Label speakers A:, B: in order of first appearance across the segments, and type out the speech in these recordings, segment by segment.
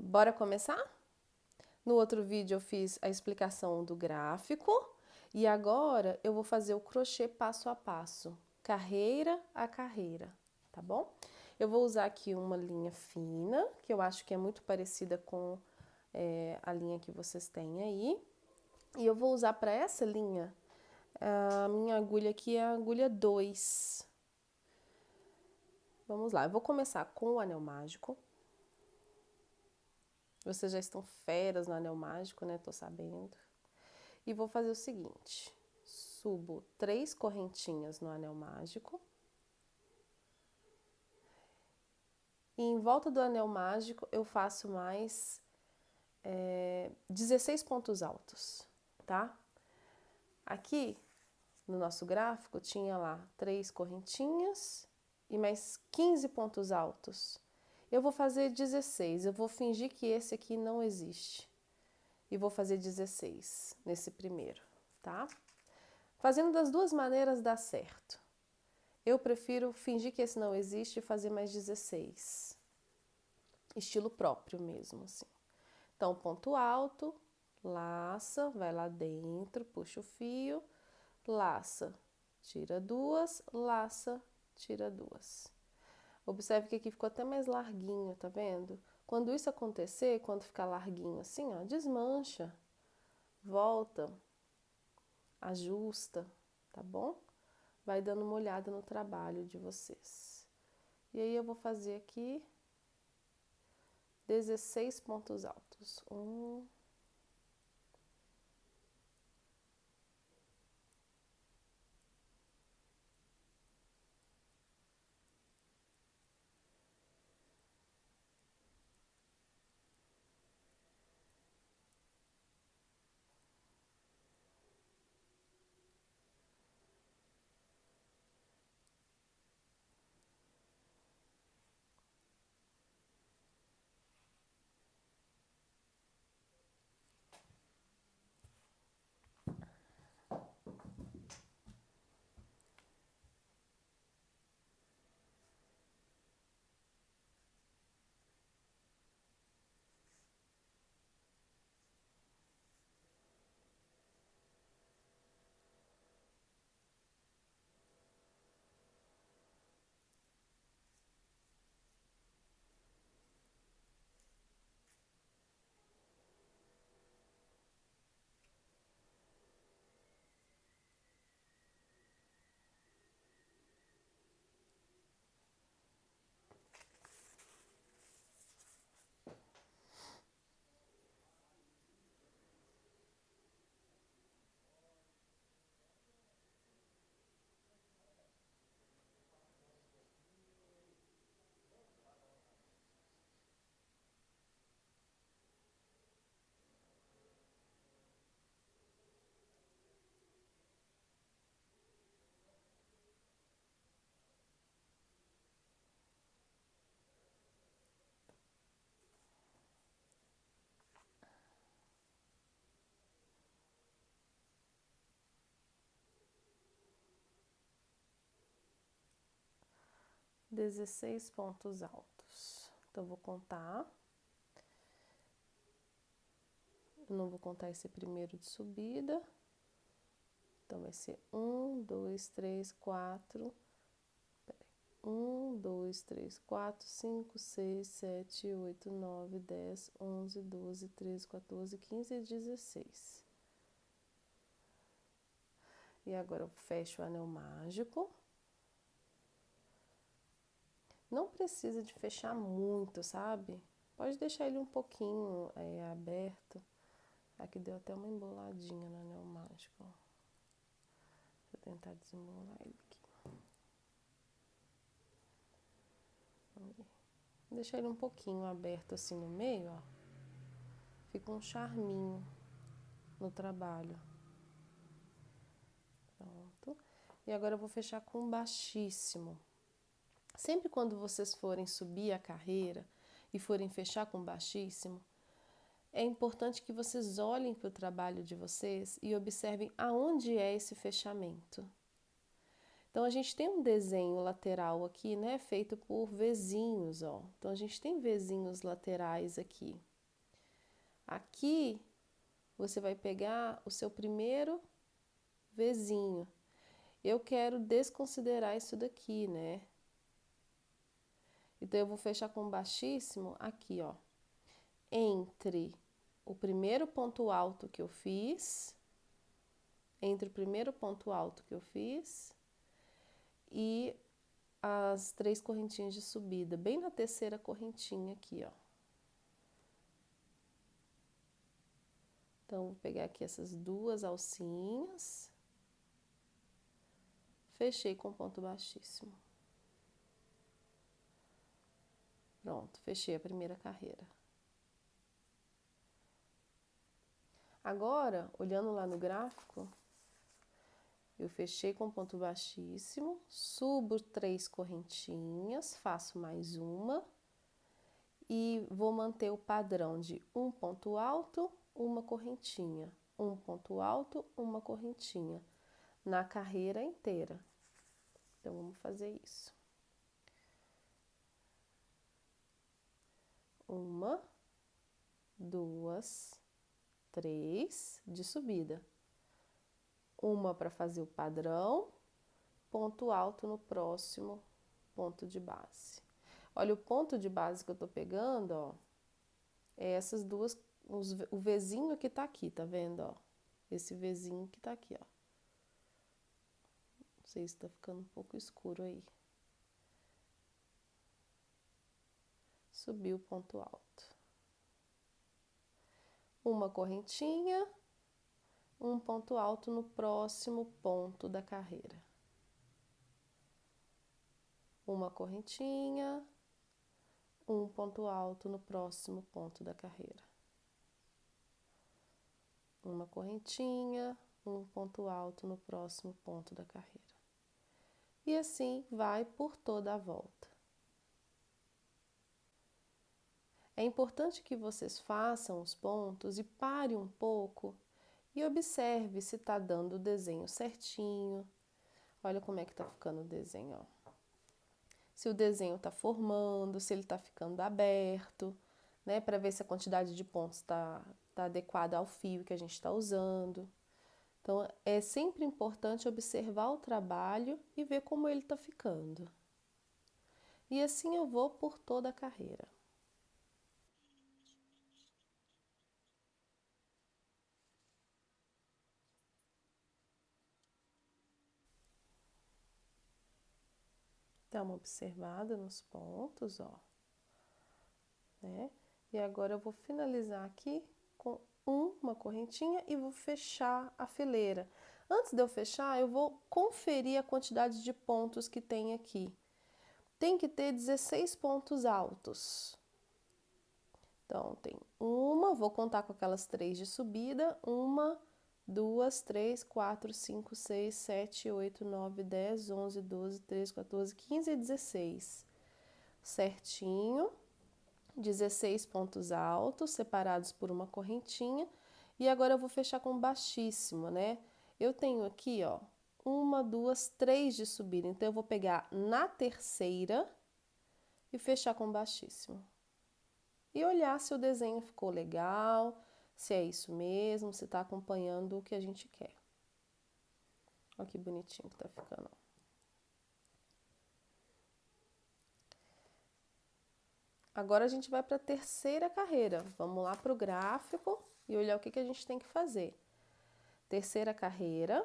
A: Bora começar? No outro vídeo eu fiz a explicação do gráfico e agora eu vou fazer o crochê passo a passo, carreira a carreira, tá bom? Eu vou usar aqui uma linha fina, que eu acho que é muito parecida com a linha que vocês têm aí. E eu vou usar para essa linha, a minha agulha aqui é a agulha 2. Vamos lá, eu vou começar com o anel mágico. Vocês já estão feras no anel mágico, né? Tô sabendo. E vou fazer o seguinte: subo 3 correntinhas no anel mágico. E em volta do anel mágico eu faço mais 16 pontos altos, tá? Aqui no nosso gráfico tinha lá 3 correntinhas e mais 15 pontos altos. Eu vou fazer 16, eu vou fingir que esse aqui não existe. E vou fazer 16 nesse primeiro, tá? Fazendo das duas maneiras dá certo. Eu prefiro fingir que esse não existe e fazer mais 16. Estilo próprio mesmo, assim. Então, ponto alto, laça, vai lá dentro, puxa o fio, laça, tira duas, laça, tira duas. Observe que aqui ficou até mais larguinho, tá vendo? Quando isso acontecer, quando ficar larguinho assim, ó, desmancha, volta, ajusta, tá bom? Vai dando uma olhada no trabalho de vocês. E aí eu vou fazer aqui 16 pontos altos. 1, 16 pontos altos. Então, vou contar. Eu não vou contar esse primeiro de subida. Então, vai ser 1, 2, 3, 4. 1, 2, 3, 4, 5, 6, 7, 8, 9, 10, 11, 12, 13, 14, 15 e 16. E agora eu fecho o anel mágico. Não precisa de fechar muito, sabe? Pode deixar ele um pouquinho aberto. Aqui deu até uma emboladinha no anel mágico, ó. Vou tentar desembolar ele aqui. Deixar ele um pouquinho aberto assim no meio, ó. Fica um charminho no trabalho. Pronto. E agora eu vou fechar com baixíssimo. Sempre quando vocês forem subir a carreira e forem fechar com baixíssimo, é importante que vocês olhem para o trabalho de vocês e observem aonde é esse fechamento. Então, a gente tem um desenho lateral aqui, né, feito por vezinhos, ó. Então, a gente tem vezinhos laterais aqui. Aqui, você vai pegar o seu primeiro Vzinho. Eu quero desconsiderar isso daqui, né? Então, eu vou fechar com baixíssimo aqui, ó. Entre o primeiro ponto alto que eu fiz, e as 3 correntinhas de subida, bem na terceira correntinha aqui, ó. Então, vou pegar aqui essas 2 alcinhas, fechei com ponto baixíssimo. Pronto, fechei a primeira carreira. Agora, olhando lá no gráfico, eu fechei com ponto baixíssimo, subo 3 correntinhas, faço mais uma e vou manter o padrão de um ponto alto, uma correntinha, um ponto alto, uma correntinha, na carreira inteira. Então, vamos fazer isso. Uma, 2, 3 de subida. Uma para fazer o padrão, ponto alto no próximo ponto de base. Olha, o ponto de base que eu tô pegando, ó, é essas duas, o Vzinho que tá aqui, tá vendo, ó? Esse Vzinho que tá aqui, ó. Não sei se tá ficando um pouco escuro aí. Subi o ponto alto. Uma correntinha, um ponto alto no próximo ponto da carreira. Uma correntinha, um ponto alto no próximo ponto da carreira. Uma correntinha, um ponto alto no próximo ponto da carreira. E assim vai por toda a volta. É importante que vocês façam os pontos e pare um pouco e observe se está dando o desenho certinho. Olha como é que está ficando o desenho, ó. Se o desenho está formando, se ele está ficando aberto, né? Para ver se a quantidade de pontos está adequada ao fio que a gente está usando. Então, é sempre importante observar o trabalho e ver como ele está ficando. E assim eu vou por toda a carreira. Dá uma observada nos pontos, ó. Né? E agora eu vou finalizar aqui com uma correntinha e vou fechar a fileira. Antes de eu fechar, eu vou conferir a quantidade de pontos que tem aqui. Tem que ter 16 pontos altos. Então, tem uma, vou contar com aquelas 3 de subida, 1, 2, 3, 4, 5, 6, 7, 8, 9, 10, 11, 12, 13, 14, 15 e 16. Certinho. 16 pontos altos, separados por uma correntinha. E agora eu vou fechar com baixíssimo, né? Eu tenho aqui, ó, 1, 2, 3 de subida. Então, eu vou pegar na terceira e fechar com baixíssimo. E olhar se o desenho ficou legal, se é isso mesmo, se tá acompanhando o que a gente quer. Olha que bonitinho que tá ficando, ó. Agora a gente vai para a terceira carreira. Vamos lá para o gráfico e olhar o que a gente tem que fazer. Terceira carreira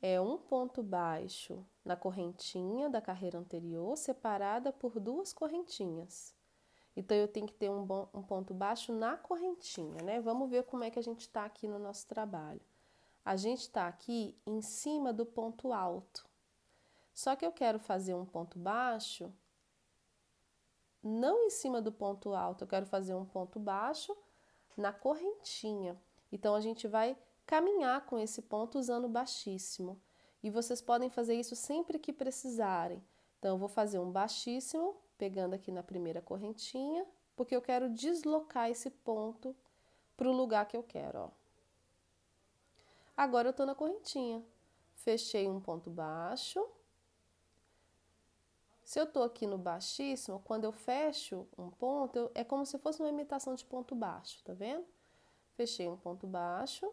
A: é um ponto baixo na correntinha da carreira anterior, separada por 2 correntinhas. Então, eu tenho que ter um ponto baixo na correntinha, né? Vamos ver como é que a gente está aqui no nosso trabalho. A gente está aqui em cima do ponto alto. Só que eu quero fazer um ponto baixo não em cima do ponto alto, eu quero fazer um ponto baixo na correntinha. Então, a gente vai caminhar com esse ponto usando baixíssimo. E vocês podem fazer isso sempre que precisarem. Então, eu vou fazer um baixíssimo, pegando aqui na primeira correntinha, porque eu quero deslocar esse ponto para o lugar que eu quero, ó. Agora, eu estou na correntinha. Fechei um ponto baixo. Se eu tô aqui no baixíssimo, quando eu fecho um ponto, é como se fosse uma imitação de ponto baixo, tá vendo? Fechei um ponto baixo,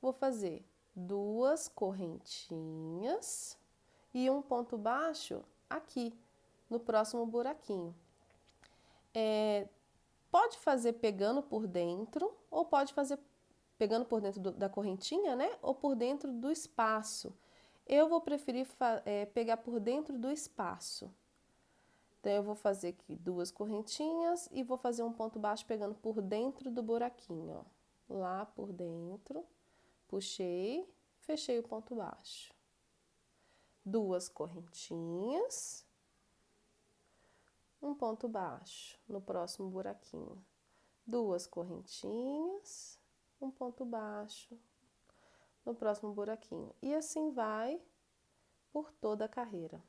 A: vou fazer 2 correntinhas e um ponto baixo aqui, no próximo buraquinho. Pode fazer pegando por dentro, ou pode fazer pegando por dentro da correntinha, né? Ou por dentro do espaço. Eu vou preferir pegar por dentro do espaço. Então, eu vou fazer aqui 2 correntinhas e vou fazer um ponto baixo pegando por dentro do buraquinho, ó. Lá por dentro, puxei, fechei o ponto baixo. 2 correntinhas, um ponto baixo no próximo buraquinho. 2 correntinhas, um ponto baixo no próximo buraquinho. E assim vai por toda a carreira.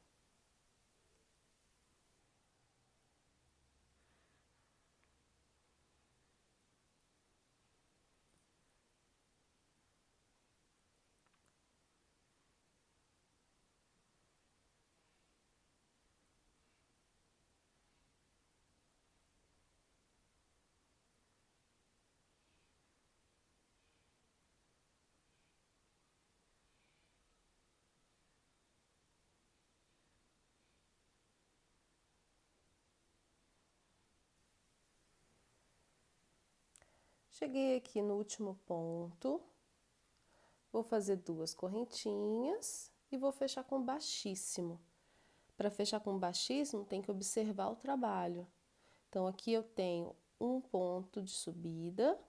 A: Cheguei aqui no último ponto, vou fazer 2 correntinhas e vou fechar com baixíssimo. Para fechar com baixíssimo, tem que observar o trabalho. Então, aqui eu tenho um ponto de subida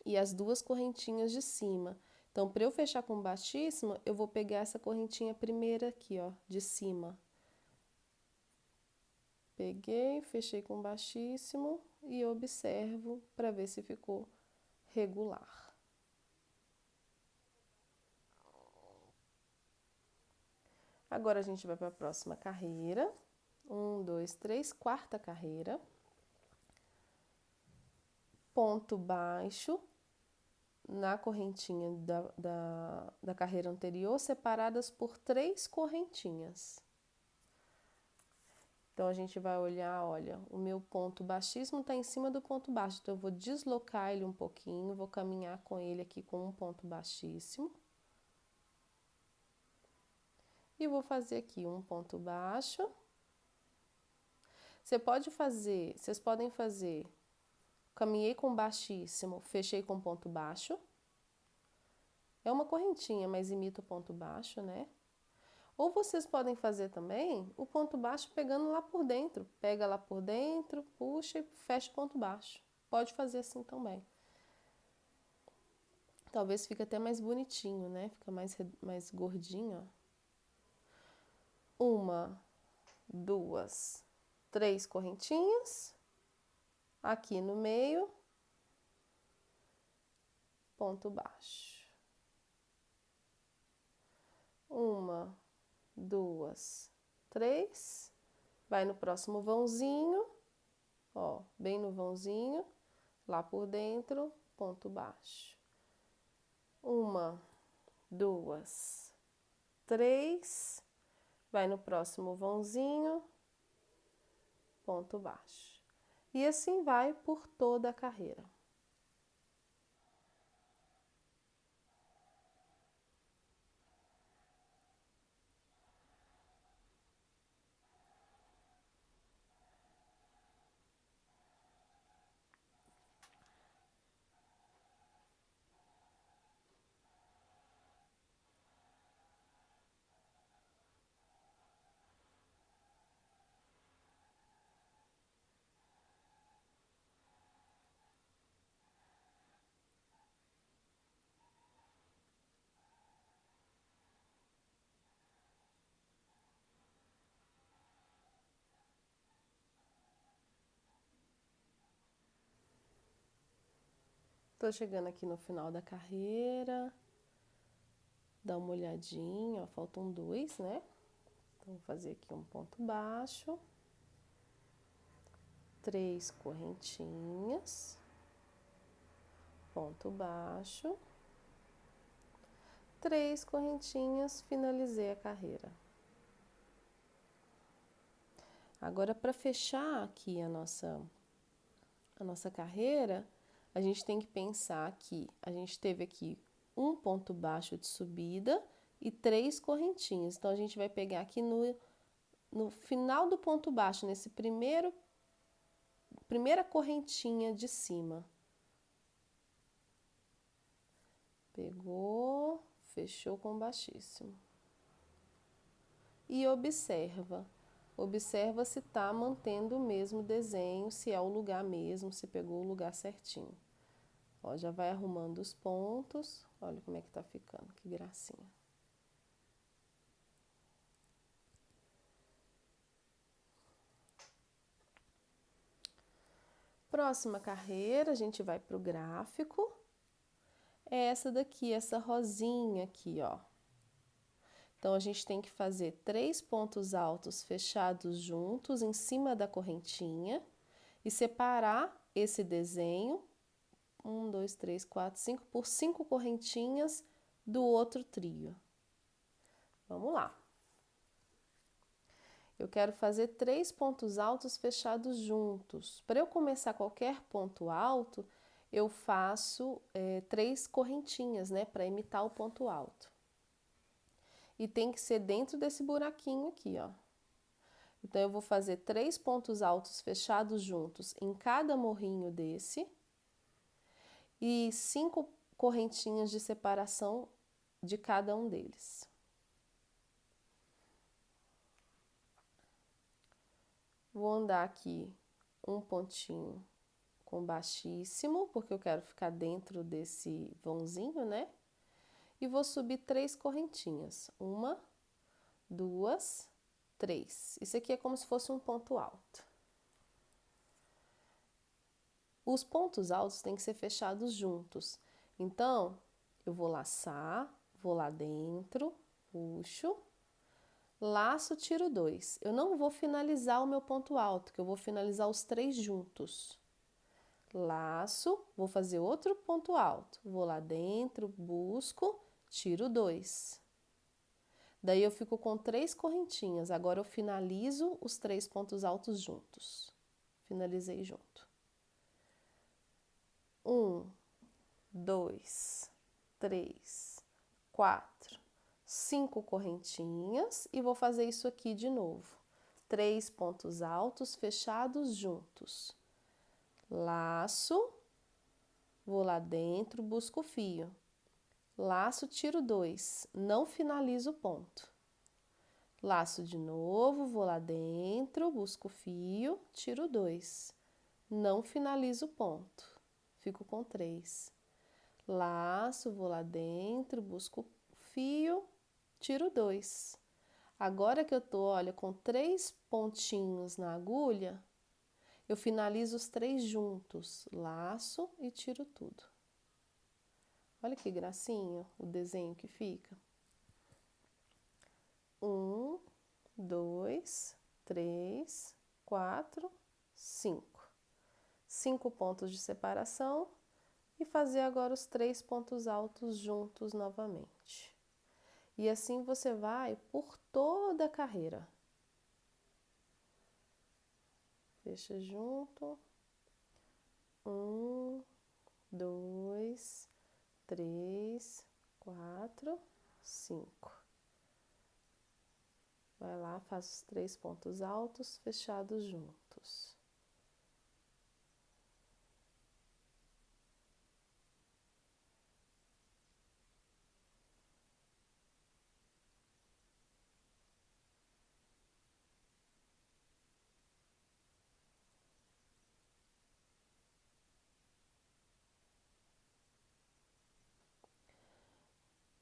A: e as 2 correntinhas de cima. Então, para eu fechar com baixíssimo, eu vou pegar essa correntinha primeira aqui, ó, de cima. Peguei, fechei com baixíssimo e observo para ver se ficou regular. Agora a gente vai para a próxima carreira. 1, 2, 3, quarta carreira. Ponto baixo na correntinha da carreira anterior, separadas por 3 correntinhas. Então, a gente vai olhar, olha, o meu ponto baixíssimo está em cima do ponto baixo, então eu vou deslocar ele um pouquinho, vou caminhar com ele aqui com um ponto baixíssimo. E vou fazer aqui um ponto baixo. Vocês podem fazer, caminhei com baixíssimo, fechei com ponto baixo. É uma correntinha, mas imita o ponto baixo, né? Ou vocês podem fazer também o ponto baixo pegando lá por dentro. Pega lá por dentro, puxa e fecha o ponto baixo. Pode fazer assim também. Talvez fique até mais bonitinho, né? Fica mais gordinho, ó. 1, 2, 3 correntinhas. Aqui no meio, ponto baixo. 1, 2, 3. Vai no próximo vãozinho, ó, bem no vãozinho, lá por dentro, ponto baixo. 1, 2, 3. Vai no próximo vãozinho, ponto baixo. E assim vai por toda a carreira. Tô chegando aqui no final da carreira. Dá uma olhadinha, ó, faltam 2, né? Então, vou fazer aqui um ponto baixo. 3 correntinhas. Ponto baixo. 3 correntinhas, finalizei a carreira. Agora, para fechar aqui a nossa carreira, a gente tem que pensar que a gente teve aqui um ponto baixo de subida e 3 correntinhas. Então, a gente vai pegar aqui no final do ponto baixo, nesse primeira correntinha de cima. Pegou, fechou com baixíssimo. E observa se está mantendo o mesmo desenho, se é o lugar mesmo, se pegou o lugar certinho. Ó, já vai arrumando os pontos, olha como é que tá ficando, que gracinha. Próxima carreira, a gente vai para o gráfico. É essa daqui, essa rosinha aqui, ó. Então, a gente tem que fazer 3 pontos altos fechados juntos em cima da correntinha e separar esse desenho, 1, 2, 3, 4, 5, por 5 correntinhas do outro trio. Vamos lá. Eu quero fazer 3 pontos altos fechados juntos. Para eu começar qualquer ponto alto, eu faço 3 correntinhas, né, para imitar o ponto alto. E tem que ser dentro desse buraquinho aqui, ó. Então, eu vou fazer 3 pontos altos fechados juntos em cada morrinho desse e 5 correntinhas de separação de cada um deles. Vou andar aqui um pontinho com baixíssimo, porque eu quero ficar dentro desse vãozinho, né? E vou subir 3 correntinhas. 1, 2, 3. Isso aqui é como se fosse um ponto alto. Os pontos altos têm que ser fechados juntos. Então, eu vou laçar, vou lá dentro, puxo, laço, tiro 2. Eu não vou finalizar o meu ponto alto, que eu vou finalizar os 3 juntos. Laço, vou fazer outro ponto alto. Vou lá dentro, busco, tiro 2. Daí eu fico com 3 correntinhas. Agora eu finalizo os 3 pontos altos juntos. Finalizei junto. 1, 2, 3, 4, 5 correntinhas e vou fazer isso aqui de novo. 3 pontos altos fechados juntos. Laço, vou lá dentro, busco o fio. Laço, tiro 2, não finalizo o ponto. Laço de novo, vou lá dentro, busco o fio, tiro 2. Não finalizo o ponto. Fico com 3. Laço, vou lá dentro, busco o fio, tiro 2. Agora que eu tô, olha, com 3 pontinhos na agulha, eu finalizo os 3 juntos, laço e tiro tudo. Olha que gracinha o desenho que fica. 1, 2, 3, 4, 5. 5 pontos de separação e fazer agora os 3 pontos altos juntos novamente. E assim você vai por toda a carreira. Fecha junto. 1, 2, 3, 4, 5. Vai lá, faz os 3 pontos altos fechados juntos.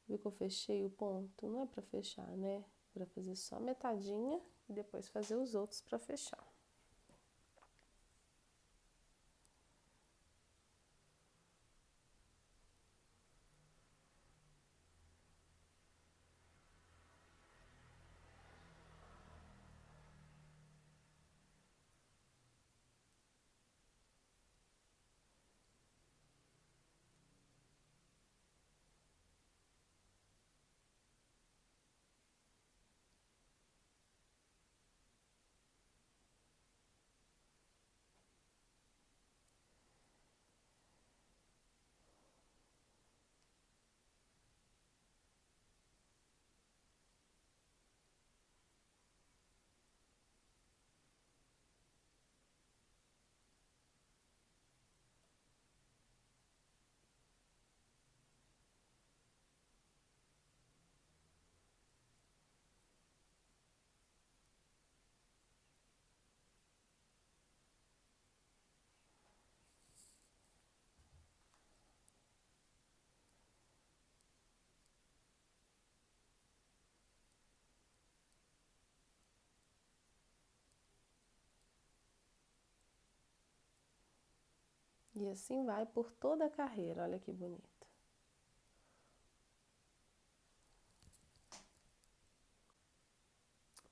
A: Viu que eu fechei o ponto? Não é para fechar, né? Para fazer só metadinha e depois fazer os outros para fechar. E assim vai por toda a carreira, olha que bonito.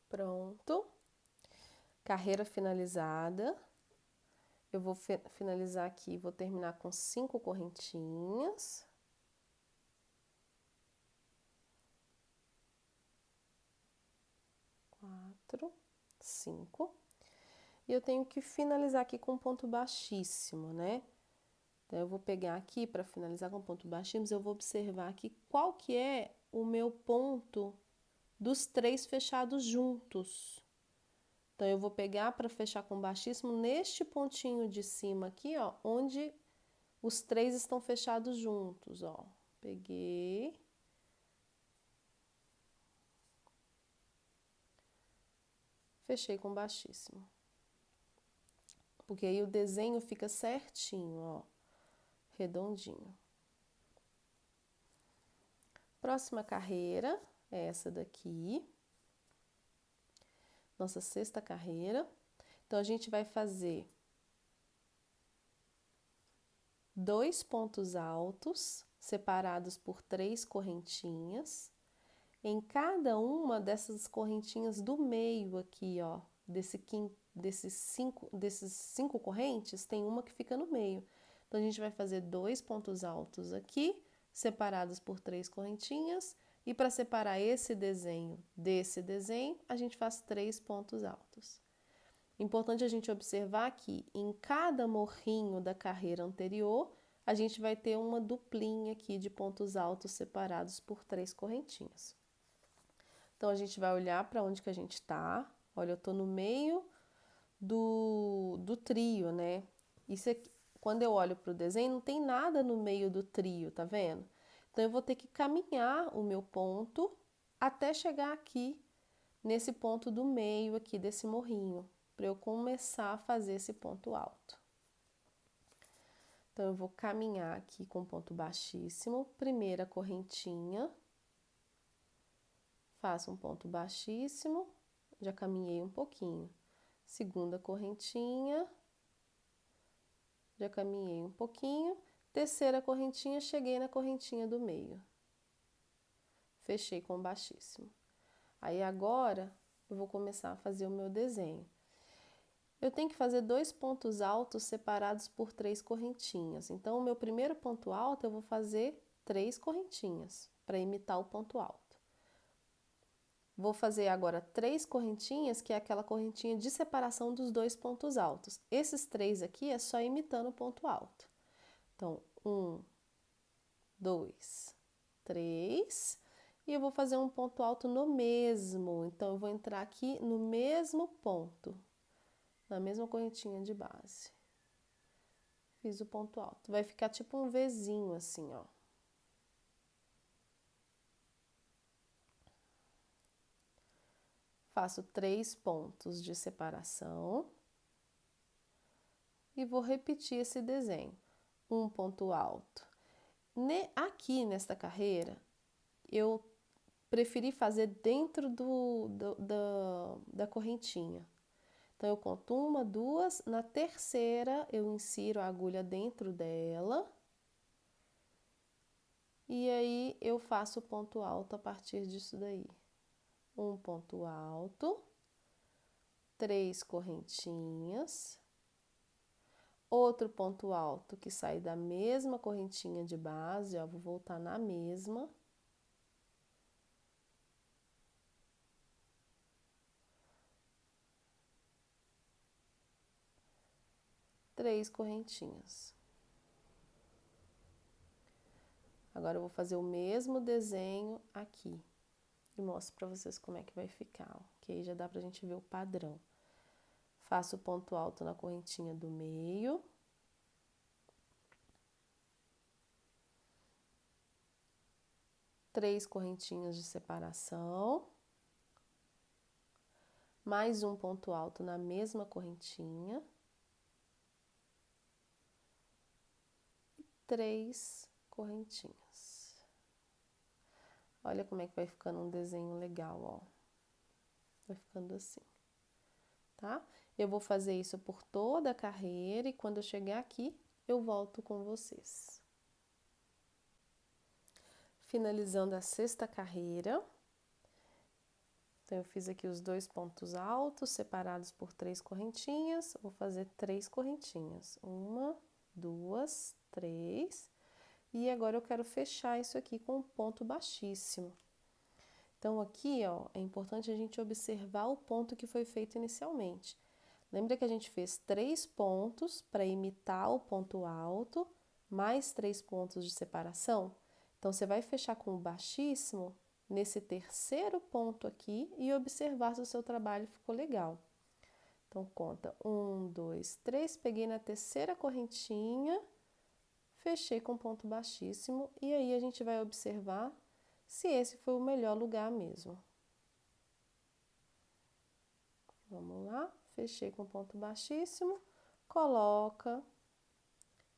A: Pronto. Carreira finalizada. Eu vou finalizar aqui, vou terminar com 5 correntinhas. 4, 5. E eu tenho que finalizar aqui com ponto baixíssimo, né? Então, eu vou pegar aqui para finalizar com ponto baixíssimo, eu vou observar aqui qual que é o meu ponto dos 3 fechados juntos. Então, eu vou pegar para fechar com baixíssimo neste pontinho de cima aqui, ó, onde os 3 estão fechados juntos, ó. Peguei. Fechei com baixíssimo. Porque aí o desenho fica certinho, ó, redondinho. Próxima carreira é essa daqui. Nossa 6ª carreira. Então, a gente vai fazer 2 pontos altos, separados por 3 correntinhas. Em cada uma dessas correntinhas do meio aqui, ó, desses cinco correntes, tem uma que fica no meio. Então, a gente vai fazer 2 pontos altos aqui, separados por 3 correntinhas. E para separar esse desenho desse desenho, a gente faz 3 pontos altos. Importante a gente observar que em cada morrinho da carreira anterior, a gente vai ter uma duplinha aqui de pontos altos separados por 3 correntinhas. Então, a gente vai olhar para onde que a gente está. Olha, eu estou no meio do trio, né? Isso aqui, quando eu olho para o desenho, não tem nada no meio do trio, tá vendo? Então, eu vou ter que caminhar o meu ponto até chegar aqui, nesse ponto do meio aqui desse morrinho, para eu começar a fazer esse ponto alto. Então, eu vou caminhar aqui com ponto baixíssimo, primeira correntinha, faço um ponto baixíssimo, já caminhei um pouquinho. Segunda correntinha, já caminhei um pouquinho. Terceira correntinha, cheguei na correntinha do meio. Fechei com baixíssimo. Aí agora, eu vou começar a fazer o meu desenho. Eu tenho que fazer 2 pontos altos separados por 3 correntinhas. Então, o meu primeiro ponto alto, eu vou fazer 3 correntinhas, para imitar o ponto alto. Vou fazer agora 3 correntinhas, que é aquela correntinha de separação dos 2 pontos altos. Esses 3 aqui é só imitando o ponto alto. Então, 1, 2, 3. E eu vou fazer um ponto alto no mesmo. Então, eu vou entrar aqui no mesmo ponto, na mesma correntinha de base. Fiz o ponto alto. Vai ficar tipo um Vzinho assim, ó. Faço 3 pontos de separação e vou repetir esse desenho. Um ponto alto. Aqui nesta carreira, eu preferi fazer dentro da correntinha. Então, eu conto 1, 2, na terceira eu insiro a agulha dentro dela. E aí, eu faço o ponto alto a partir disso daí. Um ponto alto, 3 correntinhas, outro ponto alto que sai da mesma correntinha de base, ó, vou voltar na mesma. Três correntinhas. Agora eu vou fazer o mesmo desenho aqui e mostro para vocês como é que vai ficar, ó, que aí já dá pra gente ver o padrão. Faço o ponto alto na correntinha do meio. Três correntinhas de separação. Mais um ponto alto na mesma correntinha. E 3 correntinhas. Olha como é que vai ficando um desenho legal, ó. Vai ficando assim, tá? Eu vou fazer isso por toda a carreira e quando eu chegar aqui, eu volto com vocês. Finalizando a sexta carreira. Então, eu fiz aqui os 2 pontos altos, separados por 3 correntinhas. Vou fazer 3 correntinhas. 1, 2, 3. E agora eu quero fechar isso aqui com um ponto baixíssimo. Então, aqui, ó, é importante a gente observar o ponto que foi feito inicialmente. Lembra que a gente fez 3 pontos para imitar o ponto alto, mais 3 pontos de separação? Então, você vai fechar com o baixíssimo nesse terceiro ponto aqui e observar se o seu trabalho ficou legal. Então, conta 1, 2, 3, peguei na terceira correntinha, fechei com ponto baixíssimo e aí a gente vai observar se esse foi o melhor lugar mesmo. Vamos lá, fechei com ponto baixíssimo, coloca,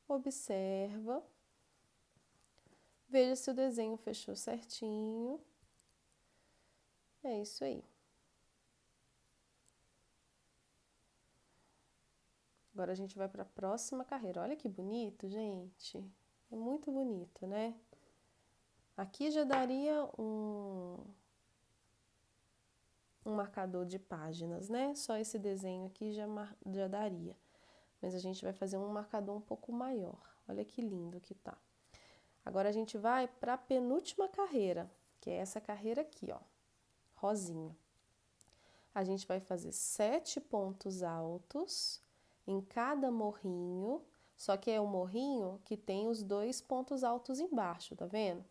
A: observa, veja se o desenho fechou certinho. É isso aí. Agora a gente vai para a próxima carreira. Olha que bonito, gente. É muito bonito, né? Aqui já daria um marcador de páginas, né? Só esse desenho aqui já daria. Mas a gente vai fazer um marcador um pouco maior. Olha que lindo que tá. Agora a gente vai para a penúltima carreira, que é essa carreira aqui, ó, rosinha. A gente vai fazer 7 pontos altos em cada morrinho, só que é o morrinho que tem os 2 pontos altos embaixo, tá vendo?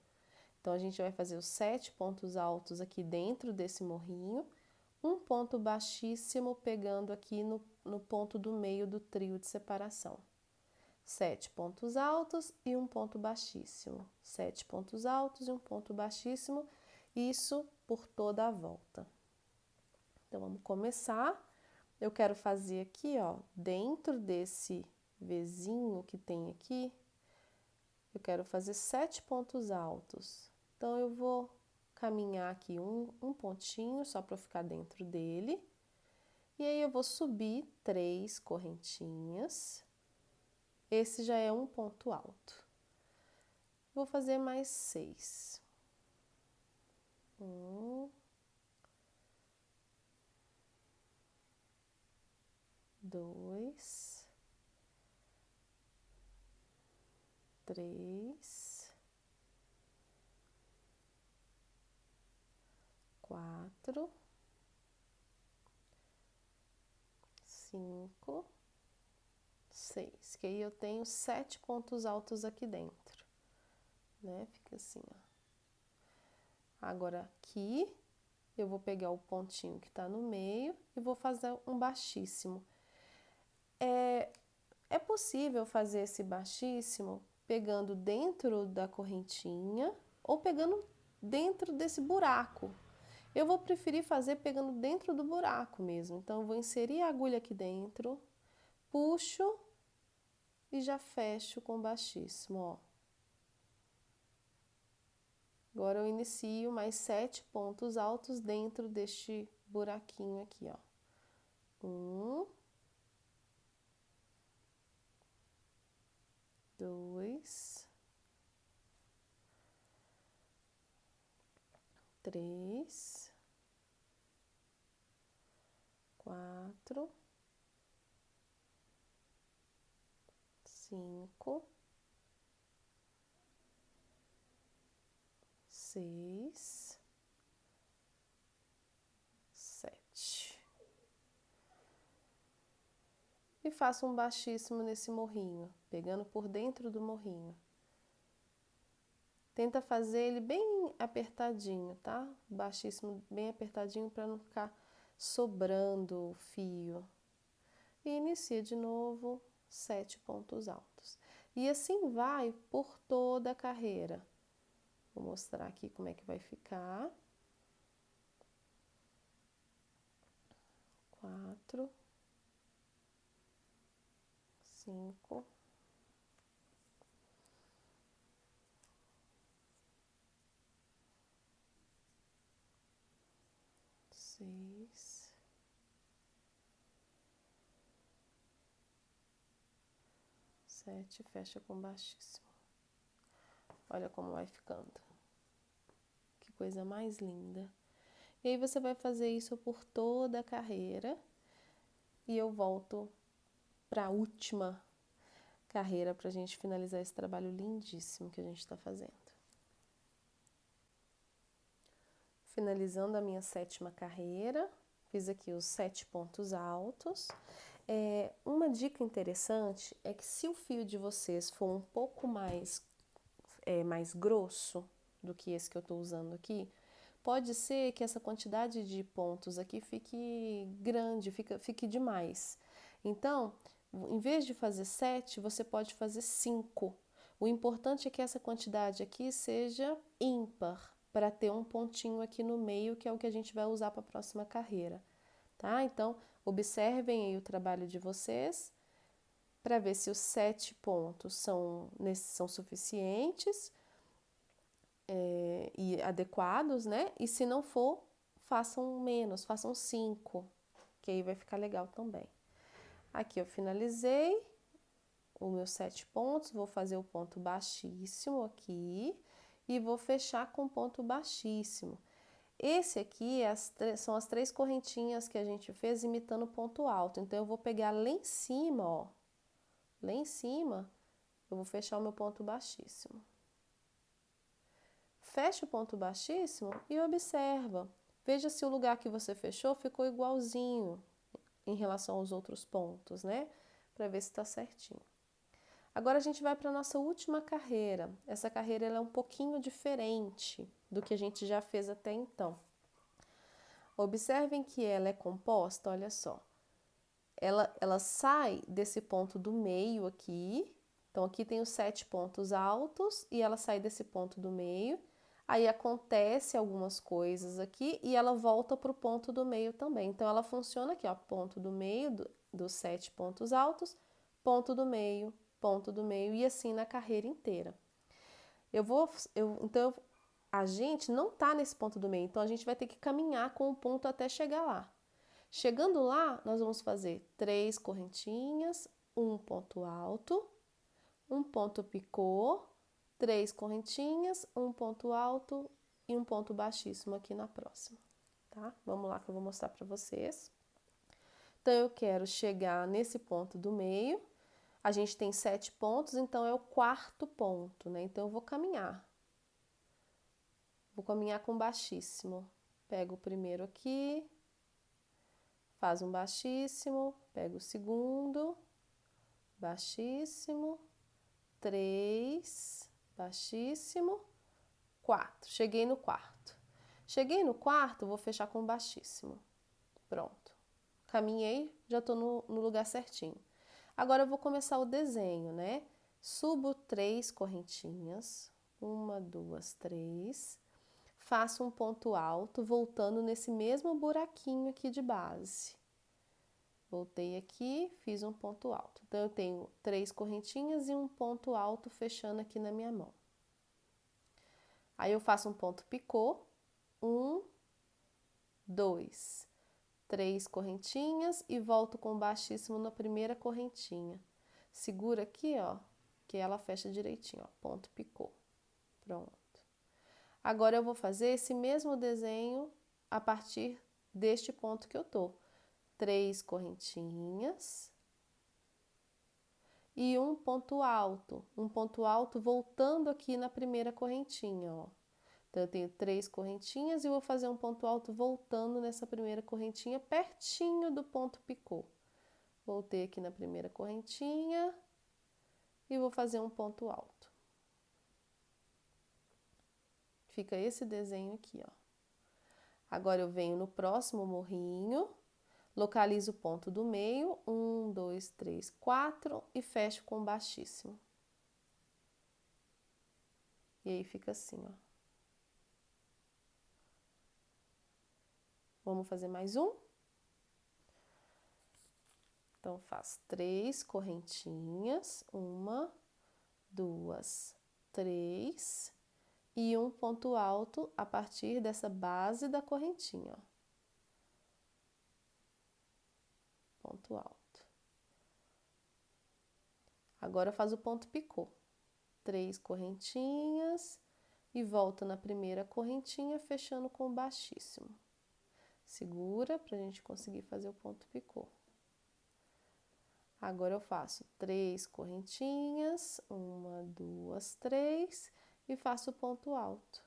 A: Então, a gente vai fazer os 7 pontos altos aqui dentro desse morrinho, um ponto baixíssimo pegando aqui no ponto do meio do trio de separação. 7 pontos altos e um ponto baixíssimo. 7 pontos altos e um ponto baixíssimo, isso por toda a volta. Então, vamos começar. Eu quero fazer aqui, ó, dentro desse Vzinho que tem aqui, eu quero fazer 7 pontos altos. Então, eu vou caminhar aqui um pontinho só para eu ficar dentro dele. E aí, eu vou subir 3 correntinhas. Esse já é um ponto alto. Vou fazer mais 6. 1, 2, 3, 4, 5, 6. Que aí eu tenho 7 pontos altos aqui dentro, né? Fica assim, ó. Agora aqui eu vou pegar o pontinho que tá no meio e vou fazer um baixíssimo. É possível fazer esse baixíssimo pegando dentro da correntinha ou pegando dentro desse buraco. Eu vou preferir fazer pegando dentro do buraco mesmo. Então, eu vou inserir a agulha aqui dentro, puxo e já fecho com baixíssimo, ó. Agora, eu inicio mais 7 pontos altos dentro deste buraquinho aqui, ó. 1, 2, 3, 4, 5, 6, 7. E faço um baixíssimo nesse morrinho, pegando por dentro do morrinho. Tenta fazer ele bem apertadinho, tá? Baixíssimo, bem apertadinho para não ficar sobrando o fio. E inicia de novo 7 pontos altos. E assim vai por toda a carreira. Vou mostrar aqui como é que vai ficar. 4, 5, 6, 7, 7, fecha com baixíssimo. Olha como vai ficando. Que coisa mais linda. E aí você vai fazer isso por toda a carreira. E eu volto para a última carreira para a gente finalizar esse trabalho lindíssimo que a gente está fazendo. Finalizando a minha 7ª carreira, fiz aqui os 7 pontos altos. Uma dica interessante é que se o fio de vocês for um pouco mais grosso do que esse que eu estou usando aqui, pode ser que essa quantidade de pontos aqui fique grande, fique demais. Então, em vez de fazer 7, você pode fazer 5. O importante é que essa quantidade aqui seja ímpar, para ter um pontinho aqui no meio, que é o que a gente vai usar para a próxima carreira, tá? Então, observem aí o trabalho de vocês, para ver se os 7 pontos são suficientes e adequados, né? E se não for, façam menos, façam 5, que aí vai ficar legal também. Aqui eu finalizei os meus 7 pontos, vou fazer o ponto baixíssimo aqui e vou fechar com ponto baixíssimo. Esse aqui são as 3 correntinhas que a gente fez imitando ponto alto. Então, eu vou pegar lá em cima, ó. Lá em cima, eu vou fechar o meu ponto baixíssimo. Fecha o ponto baixíssimo e observa. Veja se o lugar que você fechou ficou igualzinho em relação aos outros pontos, né? Para ver se está certinho. Agora a gente vai para a nossa última carreira. Essa carreira ela é um pouquinho diferente do que a gente já fez até então. Observem que ela é composta, olha só. Ela sai desse ponto do meio aqui. Então, aqui tem os 7 pontos altos e ela sai desse ponto do meio. Aí acontece algumas coisas aqui e ela volta para o ponto do meio também. Então, ela funciona aqui, ó, ponto do meio dos 7 pontos altos, ponto do meio e assim na carreira inteira. A gente não tá nesse ponto do meio, então a gente vai ter que caminhar com o ponto até chegar lá. Chegando lá, nós vamos fazer 3 correntinhas, um ponto alto, um ponto picô, 3 correntinhas, um ponto alto e um ponto baixíssimo aqui na próxima, tá? Vamos lá que eu vou mostrar para vocês. Então, eu quero chegar nesse ponto do meio. A gente tem 7 pontos, então é o 4º ponto, né? Então, eu vou caminhar. Vou caminhar com baixíssimo. Pego o primeiro aqui, faz um baixíssimo, pego o segundo, baixíssimo, 3, baixíssimo, 4. Cheguei no 4º. Cheguei no 4º, vou fechar com baixíssimo. Pronto. Caminhei, já estou no lugar certinho. Agora eu vou começar o desenho, né? Subo 3 correntinhas, 1, 2, 3. Faço um ponto alto, voltando nesse mesmo buraquinho aqui de base. Voltei aqui, fiz um ponto alto. Então, eu tenho 3 correntinhas e um ponto alto fechando aqui na minha mão. Aí, eu faço um ponto picô, 1, 2, 3 correntinhas e volto com baixíssimo na primeira correntinha. Segura aqui, ó, que ela fecha direitinho, ó, ponto picô. Pronto. Agora, eu vou fazer esse mesmo desenho a partir deste ponto que eu tô. 3 correntinhas e um ponto alto voltando aqui na primeira correntinha, ó. Então, eu tenho 3 correntinhas e vou fazer um ponto alto voltando nessa primeira correntinha, pertinho do ponto picô. Voltei aqui na primeira correntinha e vou fazer um ponto alto. Fica esse desenho aqui, ó. Agora, eu venho no próximo morrinho, localizo o ponto do meio, 1, 2, 3, 4 e fecho com baixíssimo. E aí fica assim, ó. Vamos fazer mais um? Então, faço 3 correntinhas, 1, 2, 3 e um ponto alto a partir dessa base da correntinha, ó. Ponto alto. Agora faz o ponto picô. 3 correntinhas e volta na primeira correntinha, fechando com baixíssimo. Segura pra gente conseguir fazer o ponto picô. Agora eu faço 3 correntinhas, 1, 2, 3 e faço o ponto alto,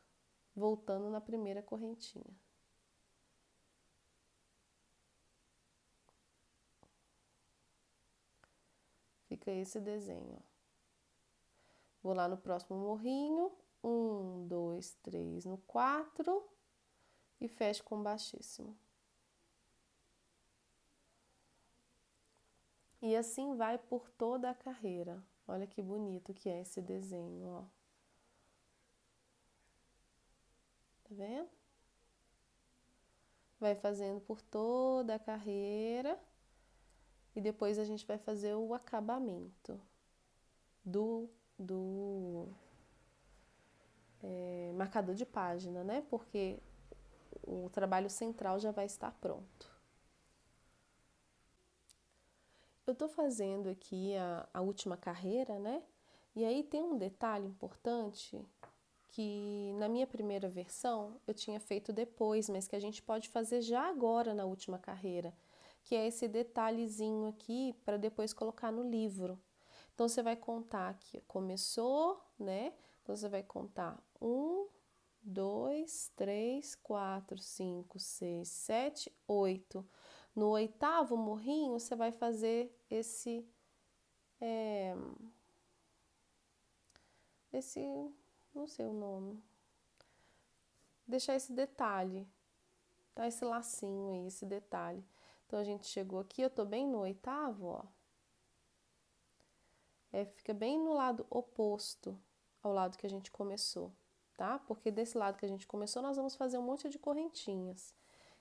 A: voltando na primeira correntinha. Fica esse desenho, ó. Vou lá no próximo morrinho, 1, 2, 3 no 4 e fecho com baixíssimo. E assim vai por toda a carreira. Olha que bonito que é esse desenho, ó. Tá vendo? Vai fazendo por toda a carreira e depois a gente vai fazer o acabamento do marcador de página, né? Porque o trabalho central já vai estar pronto. Eu tô fazendo aqui a última carreira, né? E aí tem um detalhe importante que na minha primeira versão eu tinha feito depois, mas que a gente pode fazer já agora na última carreira, que é esse detalhezinho aqui para depois colocar no livro. Então você vai contar aqui, começou, né? Então você vai contar 1, 2, 3, 4, 5, 6, 7, 8. No 8º morrinho, você vai fazer esse, não sei o nome, deixar esse detalhe, tá? Esse lacinho aí, esse detalhe. Então a gente chegou aqui, eu tô bem no 8º, ó. Fica bem no lado oposto ao lado que a gente começou, tá? Porque desse lado que a gente começou, nós vamos fazer um monte de correntinhas.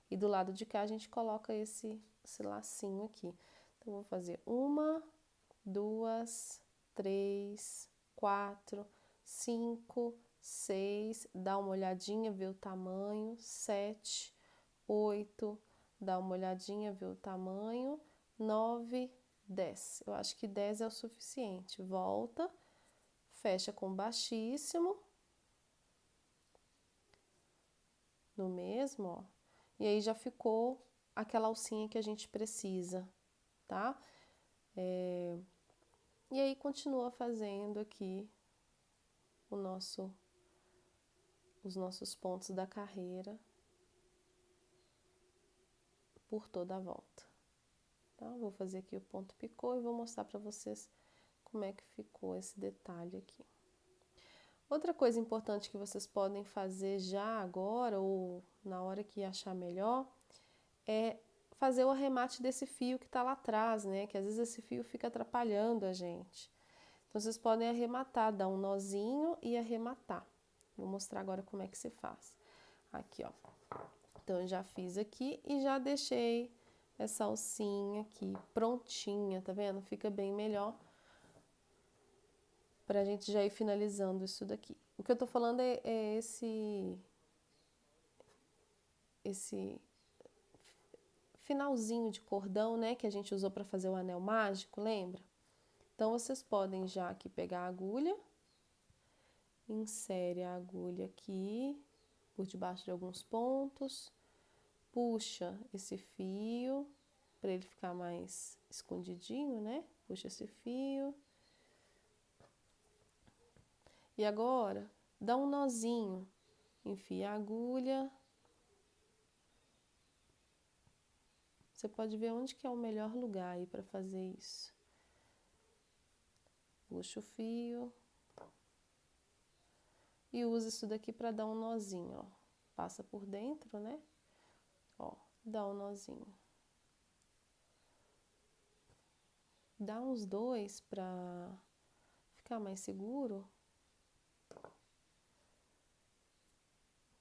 A: E do lado de cá a gente coloca esse lacinho aqui. Então, vou fazer 1, 2, 3, 4, 5, 6, dá uma olhadinha, vê o tamanho, 7, 8, dá uma olhadinha, vê o tamanho, 9, 10. Eu acho que 10 é o suficiente. Volta, fecha com baixíssimo, no mesmo, ó. E aí já ficou aquela alcinha que a gente precisa, tá? E aí continua fazendo aqui os nossos pontos da carreira por toda a volta. Tá? Vou fazer aqui o ponto picô e vou mostrar para vocês como é que ficou esse detalhe aqui. Outra coisa importante que vocês podem fazer já agora ou na hora que achar melhor é fazer o arremate desse fio que está lá atrás, né? Que às vezes esse fio fica atrapalhando a gente. Então, vocês podem arrematar, dar um nozinho e arrematar. Vou mostrar agora como é que se faz. Aqui, ó. Então, eu já fiz aqui e já deixei essa alcinha aqui prontinha, tá vendo? Fica bem melhor pra gente já ir finalizando isso daqui. O que eu tô falando é esse finalzinho de cordão, né, que a gente usou para fazer o anel mágico, lembra? Então, vocês podem já aqui pegar a agulha, insere a agulha aqui, por debaixo de alguns pontos, puxa esse fio, para ele ficar mais escondidinho, né? Puxa esse fio. E agora, dá um nozinho, enfia a agulha. Você pode ver onde que é o melhor lugar aí para fazer isso. Puxa o fio. E usa isso daqui para dar um nozinho, ó. Passa por dentro, né? Ó, dá um nozinho. Dá uns 2 para ficar mais seguro.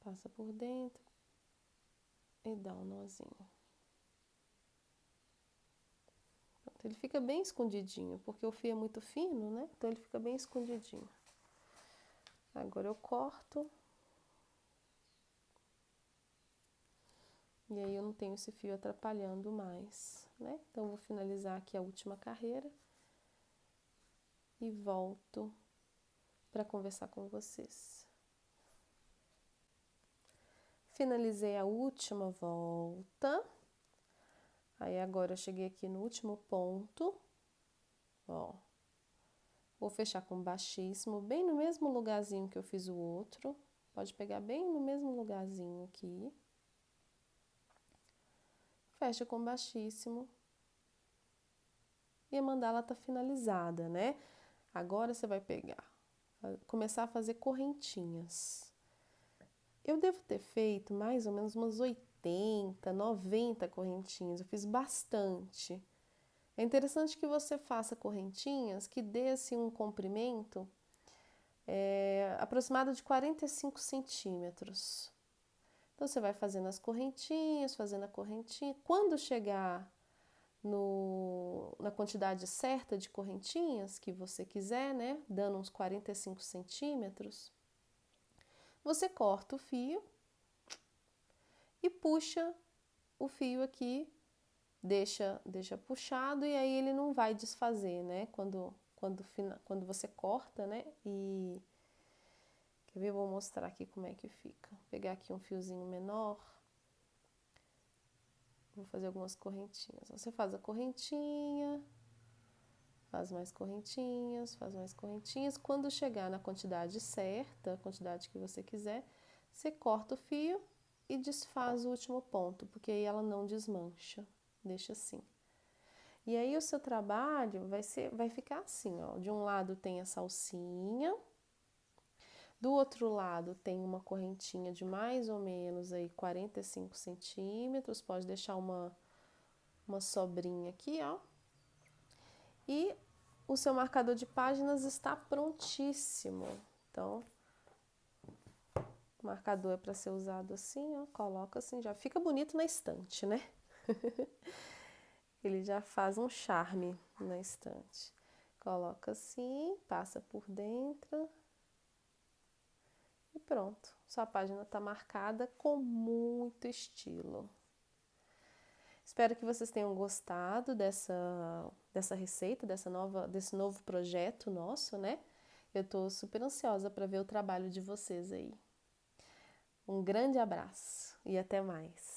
A: Passa por dentro e dá um nozinho. Pronto, ele fica bem escondidinho, porque o fio é muito fino, né? Então ele fica bem escondidinho. Agora eu corto. E aí eu não tenho esse fio atrapalhando mais, né? Então eu vou finalizar aqui a última carreira. e volto para conversar com vocês. Finalizei a última volta. Aí agora eu cheguei aqui no último ponto, ó. Vou fechar com baixíssimo, bem no mesmo lugarzinho que eu fiz o outro. Pode pegar bem no mesmo lugarzinho aqui. Fecha com baixíssimo. E a mandala tá finalizada, né? Agora você vai começar a fazer correntinhas. Eu devo ter feito mais ou menos umas 80, 90 correntinhas. Eu fiz bastante. É interessante que você faça correntinhas que dê assim, um comprimento aproximado de 45 centímetros. Então, você vai fazendo as correntinhas, fazendo a correntinha. Quando chegar na quantidade certa de correntinhas que você quiser, né? Dando uns 45 centímetros, você corta o fio e puxa o fio aqui, deixa puxado e aí ele não vai desfazer, né? Quando você corta, né? E quer ver? Eu vou mostrar aqui como é que fica. Vou pegar aqui um fiozinho menor. Vou fazer algumas correntinhas. Você faz a correntinha, faz mais correntinhas, faz mais correntinhas. Quando chegar na quantidade certa, a quantidade que você quiser, você corta o fio e desfaz o último ponto, porque aí ela não desmancha. Deixa assim. E aí o seu trabalho vai ficar assim, ó. De um lado tem a salsinha, do outro lado tem uma correntinha de mais ou menos aí 45 centímetros, pode deixar uma sobrinha aqui, ó. E o seu marcador de páginas está prontíssimo. Então, o marcador é para ser usado assim, ó, coloca assim, já fica bonito na estante, né? Ele já faz um charme na estante. Coloca assim, passa por dentro e pronto. Sua página está marcada com muito estilo. Espero que vocês tenham gostado dessa receita, desse novo projeto nosso, né? Eu tô super ansiosa para ver o trabalho de vocês aí. Um grande abraço e até mais.